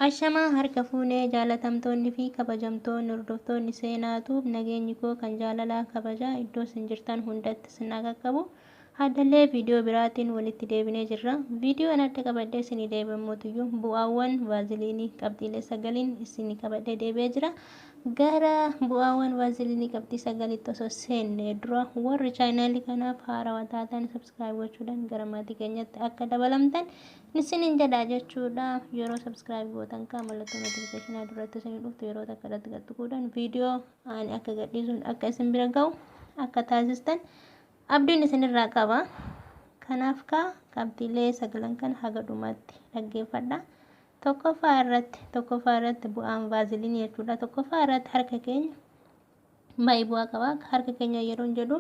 Ashamaa harka fuunee jaalatamtoonni fi kabajamtoonni hordoftoonni seenaatuuf nageenyi koo kan jaalalaa kabajaa iddoo isin jirtan hundatti isin qaqqabu. Haddallee viidiyoo biraatiin walitti deebinee jirra. Viidiyoon adda qabadhee isinii deebi'ammotuyyuu bu'aawwan vaaziliinii qabxiilee sagaliin isinii qabadhee deebi'ee jira. Gara bu'aawwan vaaziliinii qabxii sagaliitti osoo seenne dura warri chaanaalii kanaaf haarawaa taatan sabskiraayib gochuudhaan gara maatii keenyatti akka dabalamtan isiniin jedhaa jechuudha. Yeroo sabskiraayib gootan kaa mallattoo notifikashinaa duratti isinii dhuftu yeroo takka irratti gadtuquudhaan viidiyoo ani akka gadhiisuun akka isin bira ga'u akka taasistan abdiin isinirraa qaba. Kanaaf kaa qabxiilee sagalan kan haga dhumaatti dhaggeeffadha. Tokkoffaa irratti bu'aan vaaziliinii jechuudha. Tokkoffaa irratti harka keenya baay'ee bu'aa qaba. Harka keenya yeroo jedhu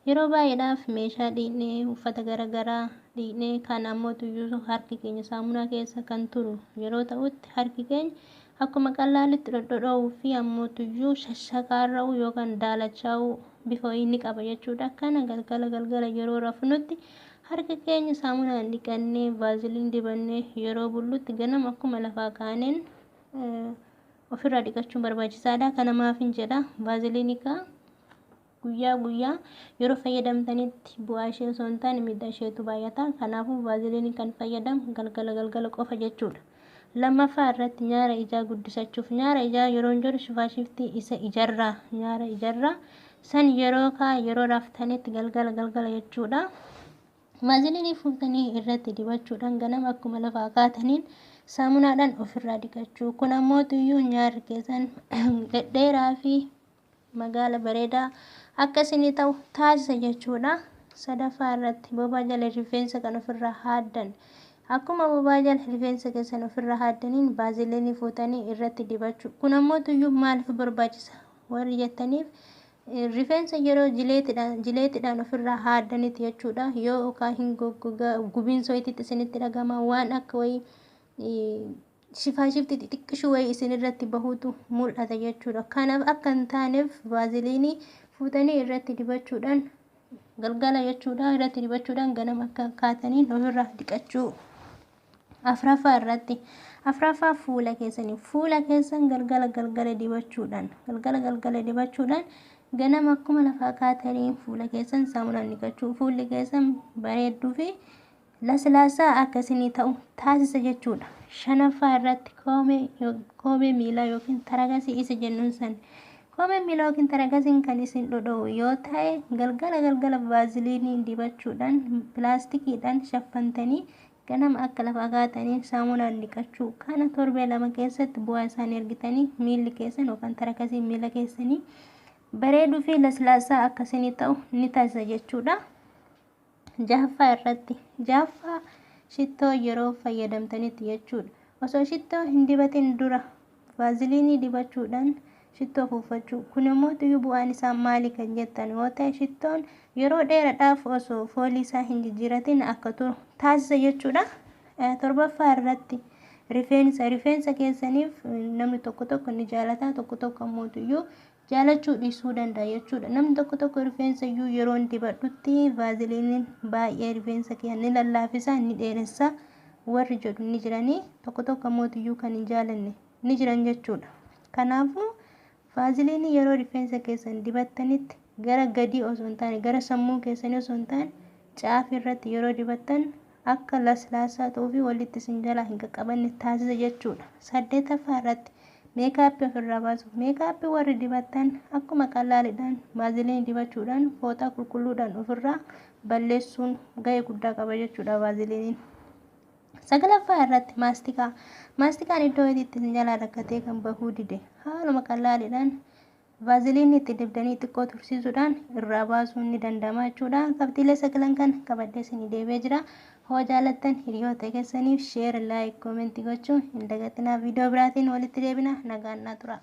yeroo baay'eedhaaf meeshaa dhiqnee uffata garaagaraa dhiqnee kan ammoo tuyyuu harki keenya saamunaa keessa kan turu yeroo ta'utti harki keenya akkuma qallaalitti dhodhodhoo'uu fi ammoo tuyyuu shashshakaarra'uu yookaan daalachaa'uu bifa inni qaba jechuudha. Kana galgala yeroo rafnutti harka keenya saamunaan dhiqannee vaaziliin dibannee yeroo bullutti ganama akkuma lafaa kaaneen ofirraa dhiqachuun barbaachisaadha. Kanamaaf hin jedha vaaziliinii kaa guyyaa yeroo fayyadamtanitti bu'aa ishee osoo hin taane miidhaa isheetu baay'ata. Kanaafuu vaaziliinii kan fayyadamu galgala qofa jechuudha. Lammaffaa irratti nyaara ijaa guddisachuuf nyaara ijaa yeroo hin jiru shifaashiftii isa ijarraa nyaara ijarraa san yeroo raftanitti galgala jechuudha. Vaaziliinii fuutanii irratti dibachuudhaan ganama akkuma lafaa kaataniin saamunaadhaan ofirraa dhiqachuu. Kun ammoo tuyyuu nyaarri keessan dhedheeraa fi magaala bareedaa akkasinii ta'u taasisa jechuudha. Sadaffaa irratti bobaa jala rifeensa kan ofirraa haaddan. Akkuma bobaa jala rifeensa keessan ofirraa haaddaniin vaaziliinii fuutanii irratti dibachuu. Kun ammoo tuyyuu maaliif barbaachisa warri jettaniif rifeensa yeroo jileetidhaan ofirraa haaddanitti jechuudha. Yoo okaa hin gubiinsa wayiitti isinitti dhagama waan akka wayii shifaashiftii xixiqqishuu wayii isinirratti bahuutu mul'ata jechuudha. Kanaaf akka hin taaneef vaaziliinii fuutanii irratti dibachuudhaan galgala jechuudha irratti dibachuudhaan ganama akka kaataniin ofirraa dhiqachuu. Afraffaa fuula keessan galgala dibachuudhaan ganama akkuma lafaa kaatanii fuula keessan saamunaan dhiqachuu. Fuulli keessan bareedduu fi laslaasaa akkasinii ta'u taasisa jechuudha. Shanaffaa irratti koomee miilaa yookiin taragasii isa jennuun san. Koomee miilaa yookiin taragasiin kan isin dhodhoo'u yoo ta'e galgala vaaziliinii dibachuudhaan pilaastikiidhaan shaffantanii ganama akka lafaa kaatanii saamunaan dhiqachuu. Kana torbee 2 keessatti bu'aa isaanii argitanii miilli keessan yookaan tarakasiin miila keessanii bareeduu fi laslaasaa akkasinii ta'u ni taasisa jechuudha. Jahaffaa shittoo yeroo fayyadamtanitti jechuudha. Osoo shittoo hin dibatin dura vaaziliinii dibachuudhaan shittoo fuuffachuu. Kun immoo tuyyuu bu'aan isaa maali kan jettan yoo ta'e shittoon yeroo dheeraadhaaf osoo foolii isaa hin jijjiiratin akka turu taasisa jechuudha. Torbaffaa irratti rifeensa keessaniif namni tokko ni jaalata tokko ammoo tuyyuu jaalachuu dhiisuu danda'a jechuudha. Namni tokko rifeensa iyyuu yeroo dibadhutti vaaziliiniin baay'ee rifeensa keenya ni lallaafisa ni dheeressa warri jedhu ni jiranii tokko ammoo tuyyuu kan hin jaalanne ni jiran jechuudha. Kanaafuu vaaziliinii yeroo rifeensa keessan dibattanitti gara gadii osoo hin taane gara sammuu keessanii osoo hin taane caafii irratti yeroo dibattan akka laslaasaa ta'uu fi walitti isin jalaa hin qaqqabanne taasisa jechuudha. 8ffaa irratti meekaappii ofirraa baasuuf. Meekaappii warri dibattan akkuma qallaaliidhaan vaaziliinii dibachuudhaan fooxaa qulqulluudhaan ofirraa balleessuun ga'ee guddaa qaba jechuudha vaaziliiniin. 9ffaa irratti maastikaan iddoo itti isin jalaa rakkatee kan bahuu dide haaluma qallaaliidhaan vaaziliinii itti dibdanii xiqqoo tursiisuudhaan irraa baasuun ni danda'ama jechuudha. Qabxiilee 9 kan qabadhee isinii deebi'ee jira. Hoo jaalattan hiriyoota keessaniif sheer, laayik, koomentii gochuun hin dagatinaa. Viidiyoo biraatiin walitti deebina. Nagaan naa tura.